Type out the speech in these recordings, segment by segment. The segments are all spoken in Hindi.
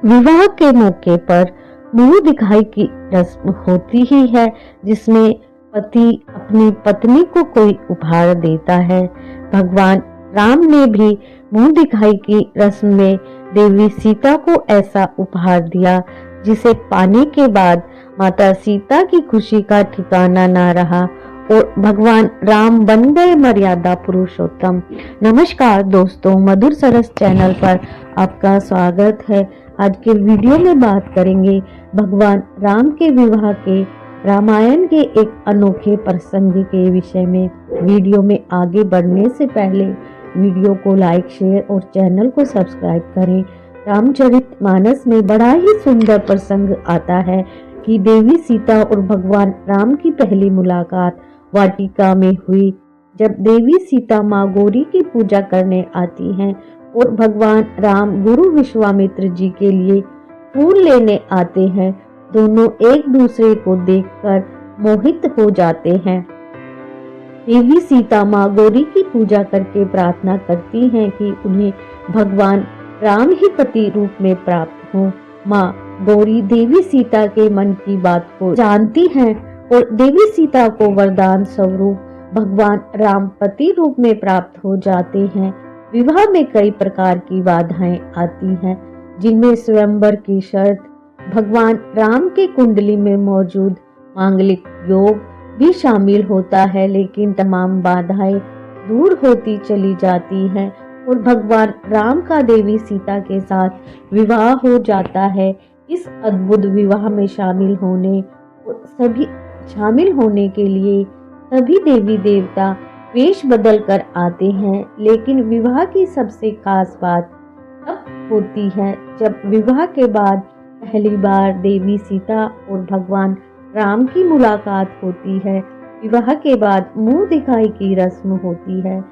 विवाह के मौके पर मुंह दिखाई की रस्म होती ही है, जिसमें पति अपनी पत्नी को कोई उपहार देता है। भगवान राम ने भी मुंह दिखाई की रस्म में देवी सीता को ऐसा उपहार दिया, जिसे पाने के बाद माता सीता की खुशी का ठिकाना ना रहा और भगवान राम बन गए मर्यादा पुरुषोत्तम। नमस्कार दोस्तों, मधुर सरस चैनल पर आपका स्वागत है। आज के वीडियो में बात करेंगे भगवान राम के विवाह के रामायण के एक अनोखे प्रसंग के विषय में। वीडियो में आगे बढ़ने से पहले वीडियो को लाइक, शेयर और चैनल को सब्सक्राइब करें। रामचरितमानस में बड़ा ही सुंदर प्रसंग आता है कि देवी सीता और भगवान राम की पहली मुलाकात वाटिका में हुई। जब देवी सीता माँ गौरी की पूजा करने आती हैं और भगवान राम गुरु विश्वामित्र जी के लिए फूल लेने आते हैं, दोनों एक दूसरे को देखकर मोहित हो जाते हैं। देवी सीता माँ गौरी की पूजा करके प्रार्थना करती हैं कि उन्हें भगवान राम ही पति रूप में प्राप्त हो। माँ गौरी देवी सीता के मन की बात को जानती हैं और देवी सीता को वरदान स्वरूप भगवान राम पति रूप में प्राप्त हो जाते हैं। विवाह में कई प्रकार की बाधाएं आती हैं, जिनमें स्वयंवर की शर्त, भगवान राम के कुंडली में मौजूद मांगलिक योग भी शामिल होता है, लेकिन तमाम बाधाएं दूर होती चली जाती हैं और भगवान राम का देवी सीता के साथ विवाह हो जाता है। इस अद्भुत विवाह में शामिल होने के लिए सभी देवी देवता वेश बदल कर आते हैं, लेकिन विवाह की सबसे खास बात तब होती है जब विवाह के बाद पहली बार देवी सीता और भगवान राम की मुलाकात होती है। विवाह के बाद मुंह दिखाई की रस्म होती है।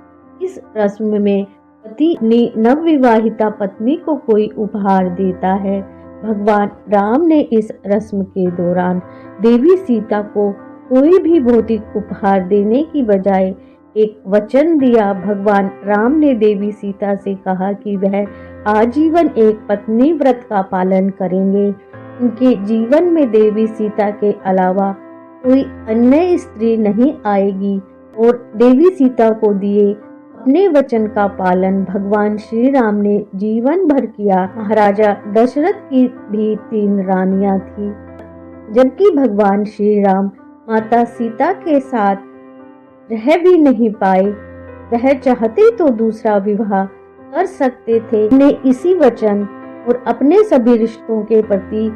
इस रस्म में पति ने नवविवाहिता पत्नी को कोई उपहार देता है। भगवान राम ने इस रस्म के दौरान देवी सीता को कोई भी भौतिक उपहार देने की बजाय एक वचन दिया। भगवान राम ने देवी सीता से कहा कि वह आजीवन एक पत्नी व्रत का पालन करेंगे। उनके जीवन में देवी सीता के अलावा कोई अन्य स्त्री नहीं आएगी और देवी सीता को दिए अपने वचन का पालन भगवान श्री राम ने जीवन भर किया। महाराजा दशरथ की भी 3 रानियां थी, जबकि भगवान श्री राम माता सीता के साथ रह भी नहीं पाए। वह चाहते तो दूसरा विवाह कर सकते थे। उन्हें इसी वचन और अपने सभी रिश्तों के प्रति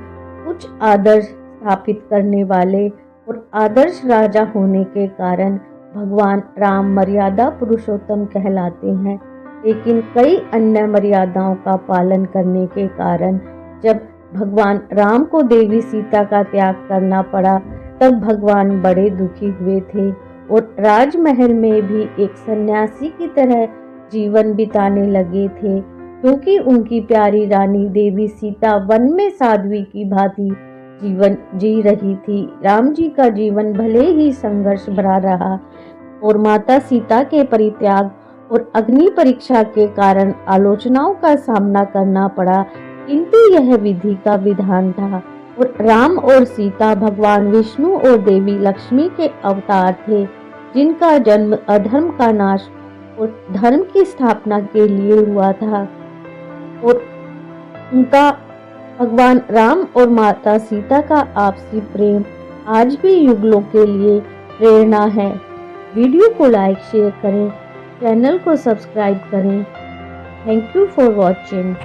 उच्च आदर्श स्थापित करने वाले और आदर्श राजा होने के कारण भगवान राम मर्यादा पुरुषोत्तम कहलाते हैं। लेकिन कई अन्य मर्यादाओं का पालन करने के कारण जब भगवान राम को देवी सीता का त्याग करना पड़ा, तब भगवान बड़े दुखी हुए थे और राजमहल में भी एक सन्यासी की तरह जीवन बिताने लगे थे, क्योंकि उनकी प्यारी रानी देवी सीता वन में साध्वी की भांति जीवन जी रही थी। राम जी का जीवन भले ही संघर्ष भरा रहा और माता सीता के परित्याग और अग्नि परीक्षा के कारण आलोचनाओं का सामना करना पड़ा, किंतु यह विधि का विधान था और राम और सीता भगवान विष्णु और देवी लक्ष्मी के अवतार थे, जिनका जन्म अधर्म का नाश और धर्म की स्थापना के लिए हुआ था। और उनका भगवान राम और माता सीता का आपसी प्रेम आज भी युगलों के लिए प्रेरणा है। वीडियो को लाइक, शेयर करें, चैनल को सब्सक्राइब करें। Thank you for watching.